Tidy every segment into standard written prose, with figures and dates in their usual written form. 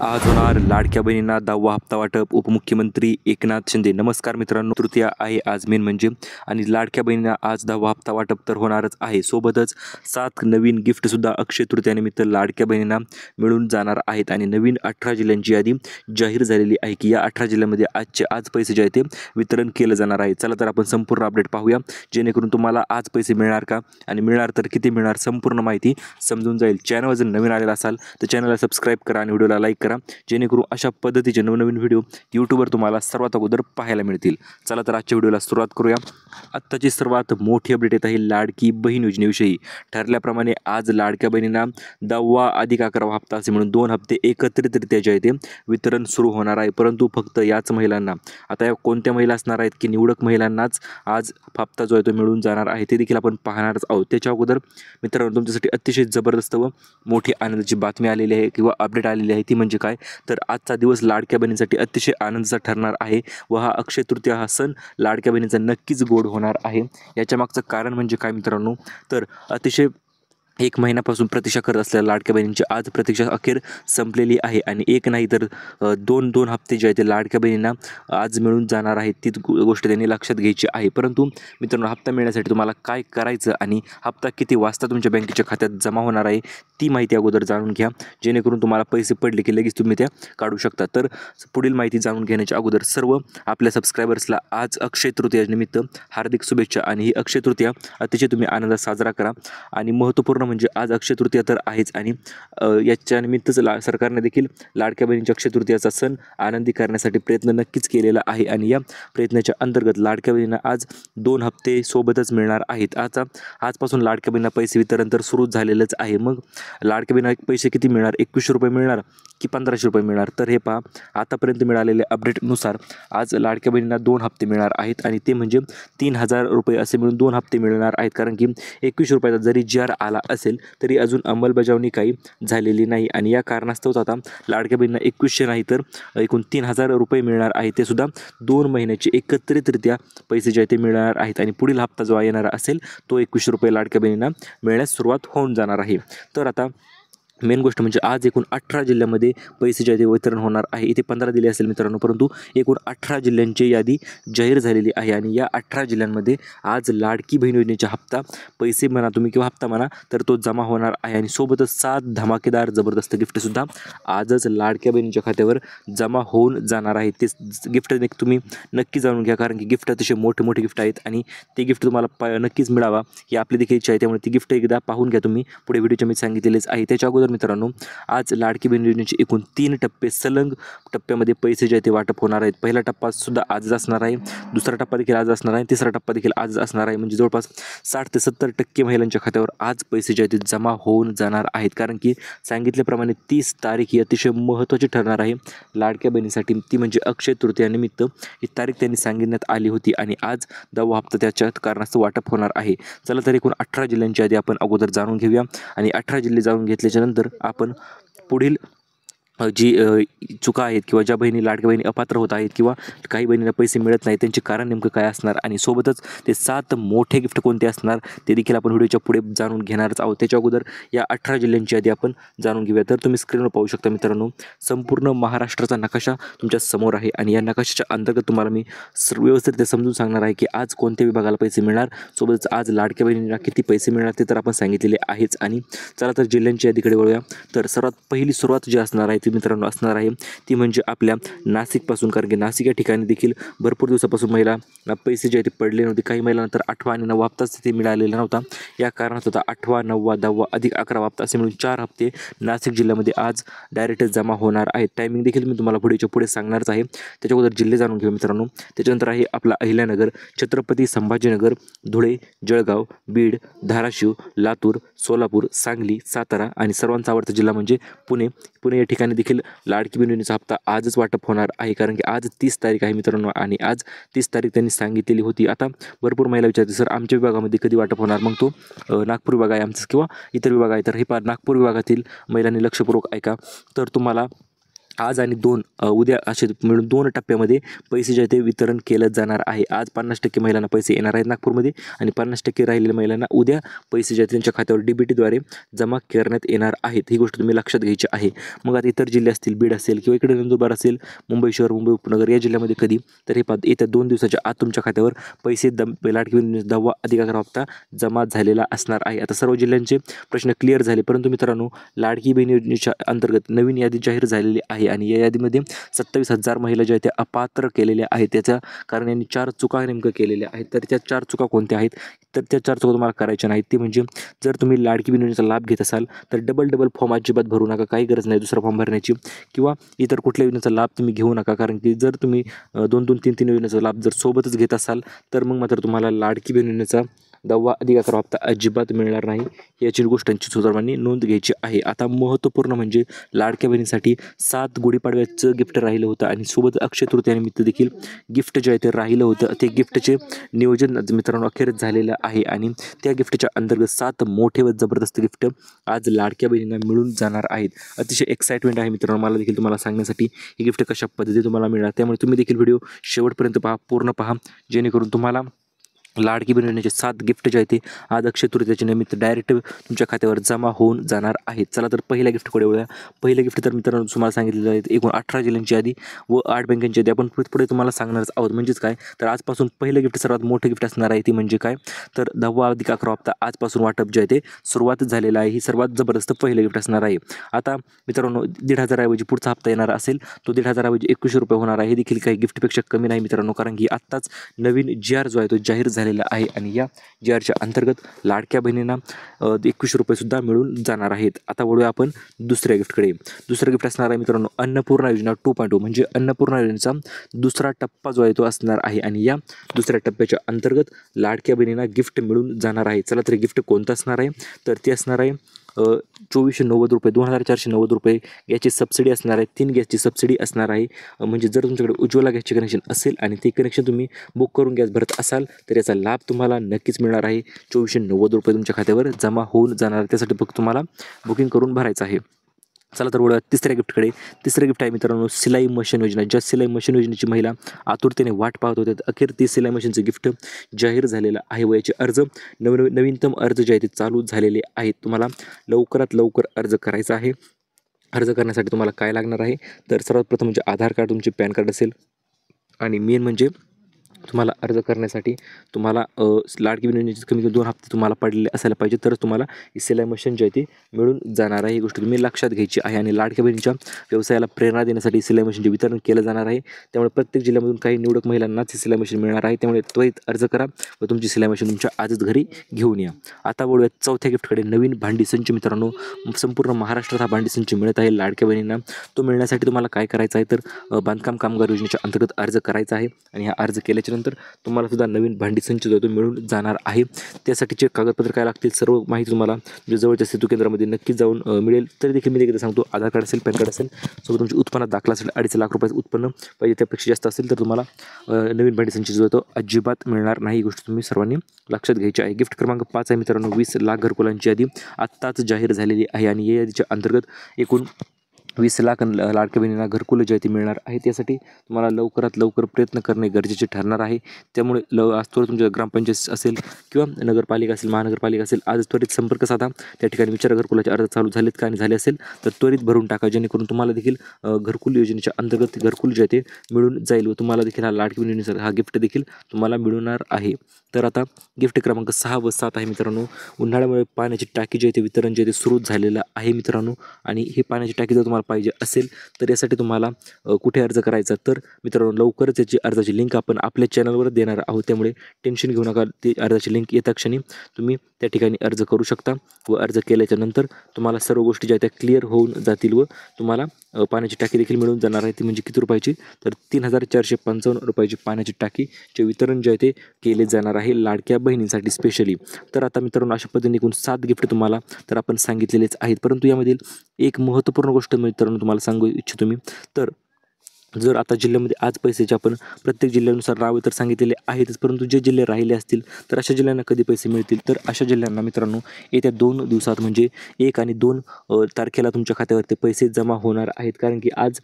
आज होणार लाडक्या बहिणींना 10वा हप्ता वाटप. उपमुख्यमंत्री एकनाथ शिंदे. नमस्कार मित्रांनो, तृतीया आहे आज मेन म्हणजे, आणि लाडक्या बहिणींना आज 10वा हप्ता वाटप तर होणारच आहे. सोबतच 7 नवीन गिफ्टसुद्धा अक्षय तृतीयानिमित्त लाडक्या बहिणींना मिळून जाणार आहेत. आणि नवीन 18 जिल्ह्यांची यादी जाहीर झालेली आहे की या 18 जिल्ह्यामध्ये आज पैसे जे आहे ते वितरण केलं जाणार आहे. चला तर आपण संपूर्ण अपडेट पाहूया, जेणेकरून तुम्हाला आज पैसे मिळणार का आणि मिळणार तर किती मिळणार संपूर्ण माहिती समजून जाईल. चॅनलवर जर नवीन आलेला असाल तर चॅनलला सबस्क्राईब करा आणि व्हिडिओला लाईक करा, जेणेकरून अशा पद्धतीचे नवनवीन व्हिडिओ यूट्यूबवर तुम्हाला सर्वात अगोदर पाहायला मिळतील. चला तर आजच्या व्हिडिओला सुरुवात करूया. आत्ताची सर्वात मोठी अपडेट येत आहे लाडकी बहीण योजनेविषयी. ठरल्याप्रमाणे आज लाडक्या बहिणींना 10वा अधिक 11वा हप्ता असे म्हणून 2 हप्ते एकत्रितरित्या जे आहे ते वितरण सुरू होणार आहे. परंतु फक्त याच महिलांना, आता या कोणत्या महिला असणार आहेत की निवडक महिलांनाच आज हप्ता जो आहे तो मिळून जाणार आहे, ते देखील आपण पाहणारच आहोत. त्याच्या अगोदर मित्रांनो, तुमच्यासाठी अतिशय जबरदस्त व मोठी आनंदाची बातमी आलेली आहे किंवा अपडेट आलेली आहे. ती म्हणजे काय, तर आजचा दिवस लाडक्या बहिणींसाठी अतिशय आनंदाचा ठरणार आहे व हा अक्षय तृतीया हा सण लाडक्या बहिणींचा नक्कीच गोड होणार आहे. याच्या मागचं कारण म्हणजे काय मित्रांनो, तर अतिशय 1 महिन्यापासून प्रतीक्षा करत असलेल्या लाडक्या बहिणींची आज प्रतीक्षा अखेर संपलेली आहे. आणि एक नाही तर 2 हप्ते जे आहेत ते लाडक्या बहिणींना आज मिळून जाणार आहेत. ती गोष्ट त्यांनी लक्षात घ्यायची आहे. परंतु मित्रांनो, हप्ता मिळण्यासाठी तुम्हाला काय करायचं आणि हप्ता किती वाजता तुमच्या बँकेच्या खात्यात जमा होणार आहे ती माहिती अगोदर जाणून घ्या, जेणेकरून तुम्हाला पैसे पडले की लगेच तुम्ही त्या काढू शकता. तर पुढील माहिती जाणून घेण्याच्या अगोदर सर्व आपल्या सबस्क्रायबर्सला आज अक्षय तृतीयानिमित्त हार्दिक शुभेच्छा. आणि ही अक्षय तृतीया अतिशय तुम्ही आनंदात साजरा करा. आणि महत्त्वपूर्ण म्हणजे आज अक्षय तृतीया तर आहेच, आणि याच्या निमित्तच सरकारने देखील लाडक्या बहिणींच्या अक्षय तृतीयाचा सण आनंदी करण्यासाठी प्रयत्न नक्कीच केलेला आहे. आणि या प्रयत्नाच्या अंतर्गत लाडक्या बहिणींना आज 2 हप्ते सोबतच मिळणार आहेत. आजपासून लाडक्या बहिणींना पैसे वितरण तर सुरू झालेलंच आहे. मग लाडक्या बहिणींना पैसे किती मिळणार, 2100 रुपये मिळणार की 1500 रुपये मिळणार, तर हे पहा, आतापर्यंत मिळालेल्या अपडेटनुसार आज लाडक्या बहिणींना 2 हप्ते मिळणार आहेत. आणि ते म्हणजे 3000 रुपये असे मिळून 2 हप्ते मिळणार आहेत. कारण की 2100 रुपयाचा जरी GR आला असेल तरी अजून अंमलबजावणी काही झालेली नाही. आणि या कारणास्तव आता लाडक्या बहिणींना 2100 नाही तर एकूण 3000 रुपये मिळणार आहे. ते सुद्धा 2 महिन्याचे एकत्रितरित्या पैसे जे आहे ते मिळणार आहेत. आणि पुढील हप्ता जो येणारा असेल तो 2100 रुपये लाडक्या बहिणींना मिळण्यास सुरुवात होऊन जाणार आहे. तर आता मेन गोष्ट म्हणजे आज एकूण 18 जिल्ह्यामध्ये पैसे जे आहे ते वितरण होणार आहे. इथे 15 दिले असेल मित्रांनो, परंतु एकूण 18 जिल्ह्यांची यादी जाहीर झालेली आहे. आणि या 18 जिल्ह्यांमध्ये आज लाडकी बहीण योजनेचा हप्ता, पैसे म्हणा तुम्ही किंवा हप्ता म्हणा, तर तो जमा होणार आहे. आणि सोबतच 7 धमाकेदार जबरदस्त गिफ्टसुद्धा आजच लाडक्या बहिणीच्या खात्यावर जमा होऊन जाणार आहे. ते गिफ्ट तुम्ही नक्की जाणून घ्या, कारण की गिफ्ट अतिशय मोठे मोठे गिफ्ट आहेत आणि ते गिफ्ट तुम्हाला नक्कीच मिळावा ही आपली देखील इच्छा आहे. त्यामुळे ती गिफ्ट एकदा पाहून घ्या तुम्ही, पुढे व्हिडिओच्या मी सांगितलेलेच आहे. त्याच्या अगोदर मित्रांनो, आज लाडकी बहीण योजनेचे एकूण 3 टप्पे सलग टप्प्यामध्ये पैसे जे आहे ते वाटप होणार आहेत. पहिला टप्पा सुद्धा आजच असणार आहे, दुसरा टप्पा देखील आज असणार आहे, तिसरा टप्पा देखील आज असणार आहे. म्हणजे जवळपास 60 ते 70% महिलांच्या खात्यावर आज पैसे जे आहेत ते जमा होऊन जाणार आहेत. कारण की सांगितल्याप्रमाणे 30 तारीख ही अतिशय महत्त्वाची ठरणार आहे लाडक्या बहिणीसाठी. ती म्हणजे अक्षय तृतीयानिमित्त ही तारीख त्यांनी सांगण्यात आली होती. आणि आज 10वा हप्ता त्याच्या कारणास्तव वाटप होणार आहे. चला तर एकूण 18 जिल्ह्यांची यादी आपण अगोदर जाणून घेऊया. आणि 18 जिल्हे जाणून घेतल्याच्या नंतर आपण पुढील जी चुका आहेत किंवा ज्या बहिणी लाडक्या बहिणी अपात्र होत आहेत किंवा काही बहिणींना पैसे मिळत नाही त्यांचे कारण नेमकं काय असणार, आणि सोबतच ते 7 मोठे गिफ्ट कोणते असणार ते देखील आपण व्हिडिओच्या पुढे जाणून घेणारच आहोत. त्याच्या अगोदर या 18 जिल्ह्यांची यादी आपण जाणून घेऊया. तर तुम्ही स्क्रीनवर पाहू शकता मित्रांनो, संपूर्ण महाराष्ट्राचा नकाशा तुमच्या समोर आहे. आणि या नकाशाच्या अंतर्गत तुम्हाला मी व्यवस्थित समजून सांगणार आहे की आज कोणत्या विभागाला पैसे मिळणार, सोबतच आज लाडक्या बहिणींना किती पैसे मिळणार ते तर आपण सांगितलेले आहेच. आणि चला तर जिल्ह्यांच्या यादीकडे वळूया. तर सर्वात पहिली सुरुवात जी असणार आहे मित्रांनो असणार आहे ती म्हणजे आपल्या नाशिकपासून. कारण की नाशिक या ठिकाणी देखील भरपूर दिवसापासून महिलांना पैसे जे ते पडले नव्हते. काही महिलांना तर 8वा आणि 9वा हप्ताच तिथे मिळालेला नव्हता. या कारणात होता 8वा, 9वा, 10वा अधिक 11वा हप्ता असे मिळून 4 हप्ते नाशिक जिल्ह्यामध्ये आज डायरेक्ट जमा होणार आहेत. टायमिंग देखील मी तुम्हाला व्हिडिओच्या पुढे सांगणारच आहे. त्याच्या अगोदर जिल्हे जाणून घेऊ मित्रांनो. त्याच्यानंतर आहे आपला अहिल्यानगर, छत्रपती संभाजीनगर, धुळे, जळगाव, बीड, धाराशिव, लातूर, सोलापूर, सांगली, सातारा आणि सर्वांचा आवडता जिल्हा म्हणजे पुणे. पुणे या ठिकाणी देखील लाडकी बहीण योजनेचा हप्ता आजच वाटप होणार आहे. कारण की आज 30 तारीख आहे मित्रांनो, आणि आज 30 तारीख त्यांनी सांगितलेली होती. आता भरपूर महिला विचारते सर आमच्या विभागामध्ये कधी वाटप होणार, मग तो नागपूर विभाग आहे आमचा किंवा इतर विभाग आहे. तर हे नागपूर विभागातील महिलांनी लक्षपूर्वक ऐका. तर तुम्हाला आज आणि उद्या असे मिळून 2 टप्प्यामध्ये पैसे जे आहे ते वितरण केलं जाणार आहे. आज 50% महिलांना पैसे येणार आहेत नागपूरमध्ये आणि 50% राहिलेल्या महिलांना उद्या पैसे जे आहेत त्यांच्या खात्यावर DBTद्वारे जमा करण्यात येणार आहेत. ही गोष्ट तुम्ही लक्षात घ्यायची आहे. मग आता इतर जिल्हे असतील, बीड असेल किंवा इकडे नंदुरबार असेल, मुंबई शहर, मुंबई उपनगर या जिल्ह्यामध्ये कधी तर हे येत्या 2 दिवसाच्या आत तुमच्या खात्यावर पैसे लाडकी बहीण 10वा अधिक 11 हप्ता जमा झालेला असणार आहे. आता सर्व जिल्ह्यांचे प्रश्न क्लिअर झाले, परंतु मित्रांनो लाडकी बहीण योजनेच्या अंतर्गत नवीन यादी जाहीर झालेली आहे आणि या यादीमध्ये 27,000 महिला ज्या आहेत त्या अपात्र केलेल्या आहेत. त्याच्या कारण यांनी 4 चुका नेमकं केलेल्या आहेत. तर त्या 4 चुका कोणत्या आहेत? तर त्या 4 चुका तुम्हाला करायच्या नाहीत. ती म्हणजे जर तुम्ही लाडकी बहीण योजनेचा लाभ घेत असाल तर डबल फॉर्म अजिबात भरू नका. काही गरज नाही दुसरा फॉर्म भरण्याची किंवा इतर कुठल्या योजनेचा लाभ तुम्ही घेऊ नका. कारण की जर तुम्ही 2-2, 3-3 योजनेचा लाभ जर सोबतच घेत असाल तर मग मात्र तुम्हाला लाडकी बहीण योजनेचा 10वा अधिक 11 हप्ता अजिबात मिळणार नाही. याची गोष्टांची सर्वांनी नोंद घ्यायची आहे. आता महत्त्वपूर्ण म्हणजे लाडक्या बहिणीसाठी 7 गुढीपाडव्याचं गिफ्ट राहिलं होतं आणि सोबत अक्षय तृतीयानिमित्त देखील गिफ्ट जे आहे ते राहिलं होतं. ते गिफ्टचे नियोजन मित्रांनो अखेरच झालेलं आहे आणि त्या गिफ्टच्या अंतर्गत 7 मोठे व जबरदस्त गिफ्ट आज लाडक्या बहिणींना मिळून जाणार आहेत. अतिशय एक्साइटमेंट आहे मित्रांनो मला देखील तुम्हाला सांगण्यासाठी ही गिफ्ट कशा पद्धतीने तुम्हाला मिळणार. त्यामुळे तुम्ही देखील व्हिडिओ शेवटपर्यंत पूर्ण पहा जेणेकरून तुम्हाला लाडकी बहीण योजनेचे 7 गिफ्ट जे आहे ते आज अक्षय तृतीयाच्या निमित्त डायरेक्ट तुमच्या खात्यावर जमा होऊन जाणार आहेत. चला तर पहिल्या गिफ्टकडे वळूया. पहिलं गिफ्ट तर मित्रांनो तुम्हाला सांगितलेलं आहे एकूण 18 जिल्ह्यांची यादी व 8 बँकांची यादी आपण पुढे तुम्हाला सांगणारच आहोत. म्हणजेच काय तर आजपासून पहिलं गिफ्ट सर्वात मोठं गिफ्ट असणार आहे. ती म्हणजे काय तर 10वा अधिक 11 हप्ता आजपासून वाटप जे आहे ते सुरुवात झालेलं आहे. ही सर्वात जबरदस्त पहिलं गिफ्ट असणार आहे. आता मित्रांनो 1,500 ऐवजी पुढचा हप्ता येणार असेल तो 1,500 ऐवजी 2100 रुपये होणार आहे. हे देखील काही गिफ्टपेक्षा कमी नाही मित्रांनो, कारण की आत्ताच नवीन GR जो आहे तो जाहीर झालेला आहे आणि या GRच्या अंतर्गत लाडक्या बहिणींना 2100 रुपये सुद्धा मिळून जाणार आहेत. आता वळूया आपण दुसऱ्या गिफ्टकडे. दुसरं गिफ्ट असणार आहे मित्रांनो अन्नपूर्णा योजना 2.0 म्हणजे अन्नपूर्णा योजनेचा दुसरा टप्पा जो आहे तो असणार आहे आणि या दुसऱ्या टप्प्याच्या अंतर्गत लाडक्या बहिणींना गिफ्ट मिळून जाणार आहे. चला तरी गिफ्ट कोणतं असणार आहे तर ते असणार आहे 2490 रुपये 2490 रुपये याची सबसिडी असणार आहे. 3 गॅसची सबसिडी असणार आहे. म्हणजे जर तुमच्याकडे उज्ज्वला गॅसचे कनेक्शन असेल आणि ते कनेक्शन तुम्ही बुक करून गॅस भरत असाल तर याचा लाभ तुम्हाला नक्कीच मिळणार आहे. 2490 रुपये तुमच्या खात्यावर जमा होऊन जाणार. त्यासाठी फक्त तुम्हाला बुकिंग करून भरायचं आहे. चला तर वळूया तिसऱ्या गिफ्टकडे. तिसरं गिफ्ट आहे मित्रांनो सिलाई मशीन योजना. ज्या सिलाई मशीन योजनेची महिला आतुरतेने वाट पाहत होत्या अखेर ती सिलाई मशीनचं गिफ्ट जाहीर झालेलं आहे व याचे अर्ज नवीनतम अर्ज जे आहे ते चालू झालेले आहेत. तुम्हाला लवकरात लवकर अर्ज करायचा आहे. अर्ज करण्यासाठी तुम्हाला काय लागणार आहे तर सर्वात प्रथम म्हणजे आधार कार्ड, तुमचे पॅन कार्ड असेल आणि मेन म्हणजे तुम्हाला अर्ज करण्यासाठी तुम्हाला लाडकी बहीण योजनेचे कमी 2 हप्ते तुम्हाला पडलेले असायला पाहिजे तरच तुम्हाला ही सिलाई मशीन जी आहे ती मिळून जाणार आहे. ही गोष्ट तुम्ही लक्षात घ्यायची आहे आणि लाडक्या बहिणीच्या व्यवसायाला प्रेरणा देण्यासाठी सिलाई मशीनचे वितरण केलं जाणार आहे. त्यामुळे प्रत्येक जिल्ह्यामधून काही निवडक महिलांनाच ही सिलाई मशीन मिळणार आहे. त्यामुळे त्वरित अर्ज करा व तुमची सिलाई मशीन तुमच्या आजच घरी घेऊन या. आता वळूया चौथ्या गिफ्टकडे. नवीन भांडी संच मित्रांनो संपूर्ण महाराष्ट्रात हा भांडी संच मिळत आहे लाडक्या बहिणींना. तो मिळण्यासाठी तुम्हाला काय करायचं आहे तर बांधकाम कामगार योजनेच्या अंतर्गत अर्ज करायचा आहे आणि हा अर्ज केल्याच्या नंतर तुम्हाला सुद्धा नवीन भांडी संच जो तो मिळून जाणार आहे. त्यासाठीचे कागदपत्र काय लागतील सर्व माहिती तुम्हाला जवळच्या सेतू केंद्रामध्ये नक्कीच जाऊन मिळेल. तरी देखील मी देखील सांगतो आधार कार्ड असेल, पॅन कार्ड असेल, सोबत तुमची उत्पन्नात दाखला असेल, 2.5 लाख रुपयाचं उत्पन्न पाहिजे त्यापेक्षा जास्त असेल तर तुम्हाला नवीन भांडी संच जो तो अजिबात मिळणार नाही. ही गोष्ट तुम्ही सर्वांनी लक्षात घ्यायची आहे. गिफ्ट क्रमांक 5 आहे मित्रांनो 20 लाख घरकुलांची यादी आत्ताच जाहीर झालेली आहे आणि या यादीच्या अंतर्गत एकूण 20 लाख लाडक्या बहिणींना घरकुल जे आहे ते मिळणार आहे. त्यासाठी तुम्हाला लवकरात लवकर प्रयत्न करणे गरजेचे ठरणार आहे. त्यामुळे आज त्वरित तुमच्या ग्रामपंचायत असेल किंवा नगरपालिका असेल, महानगरपालिका असेल, आज त्वरित संपर्क साधा. त्या ठिकाणी विचारा घरकुलाचे अर्ज चालू झालेत का आणि झाले असेल तर त्वरित भरून टाका जेणेकरून तुम्हाला देखील घरकुल योजनेच्या अंतर्गत घरकुल जे आहे ते मिळून जाईल व तुम्हाला देखील हा लाडकी बहिणीचा हा गिफ्ट देखील तुम्हाला मिळणार आहे. तर आता गिफ्ट क्रमांक 6 व 7 आहे मित्रांनो उन्हाळ्यामुळे पाण्याची टाकी जे आहे ते वितरण जे आहे ते सुरू झालेलं आहे मित्रांनो आणि ही पाण्याची टाकी जर तुम्हाला पाहिजे असेल तर यासाठी तुम्हाला कुठे अर्ज करायचा तर मित्रांनो लवकरच याची अर्जाची लिंक आपण आपल्या चॅनलवर देणार आहोत. त्यामुळे टेन्शन घेऊ नका. ती अर्जाची लिंक येता क्षणी तुम्ही त्या ठिकाणी अर्ज करू शकता व अर्ज केल्याच्या नंतर तुम्हाला सर्व गोष्टी ज्या त्या क्लिअर होऊन जातील व तुम्हाला पाण्याची टाकी देखील मिळून जाणार आहे. ती म्हणजे किती रुपयाची तर 3,455 रुपयाची पाण्याची टाकीचे वितरण जे आहे ते केले जाणार आहे लाडक्या बहिणींसाठी स्पेशली. तर आता मित्रांनो अशा पद्धतीने एकूण 7 गिफ्ट तुम्हाला तर आपण सांगितलेलेच आहेत. परंतु यामधील एक महत्त्वपूर्ण गोष्ट मित्रांनो तुम्हाला सांगू इच्छितो मी तर जर आता जिल्ह्यामध्ये आज पैशाचे आपण प्रत्येक जिल्ह्यानुसार नावे तर सांगितलेले आहेतच, परंतु जे जिल्हे राहिले असतील तर अशा जिल्ह्यांना कधी पैसे मिळतील, तर अशा जिल्ह्यांना मित्रांनो येत्या 2 दिवसात म्हणजे 1 आणि 2 तारखेला तुमच्या खात्यावरती पैसे जमा होणार आहेत. कारण की आज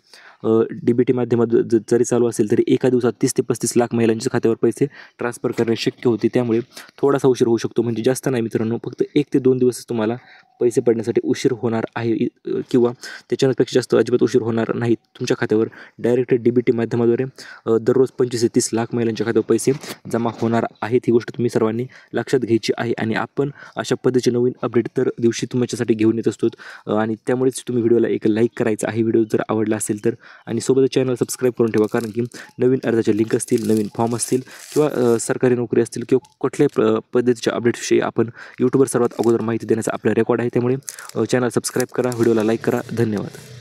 DBT माध्यमात जरी चालू असेल तरी एका दिवसात 30 ते 35 लाख महिलांच्या खात्यावर पैसे ट्रान्सफर करणे शक्य होते. त्यामुळे थोडासा उशीर होऊ शकतो, म्हणजे जास्त नाही मित्रांनो, फक्त 1 ते 2 दिवस तुम्हाला पैसे पडण्यासाठी उशीर होणार आहे किंवा त्याच्यापेक्षा जास्त अजिबात उशीर होणार नाही. तुमच्या खात्यावर डायरेक्ट DBT माध्यमाद्वारे दररोज 25 ते 30 लाख महिलांच्या खात्यावर पैसे जमा होणार आहेत. ही गोष्ट तुम्ही सर्वांनी लक्षात घ्यायची आहे आणि आपण अशा पद्धतीचे नवीन अपडेट दर दिवशी तुमच्यासाठी घेऊन येत असतो आणि त्यामुळेच तुम्ही व्हिडिओला एक लाईक करायचा आहे व्हिडिओ जर आवडला असेल तर, आणि सोबतच चॅनल सबस्क्राईब करून ठेवा. कारण की नवीन अर्जाच्या लिंक असतील, नवीन फॉर्म असतील किंवा सरकारी नोकरी असतील किंवा कुठल्याही पद्धतीच्या अपडेटविषयी आपण यूट्यूबवर सर्वात अगोदर माहिती देण्याचा आपला रेकॉर्ड आहे. त्यामुळे चॅनल सबस्क्राईब करा, व्हिडिओला लाईक करा. धन्यवाद.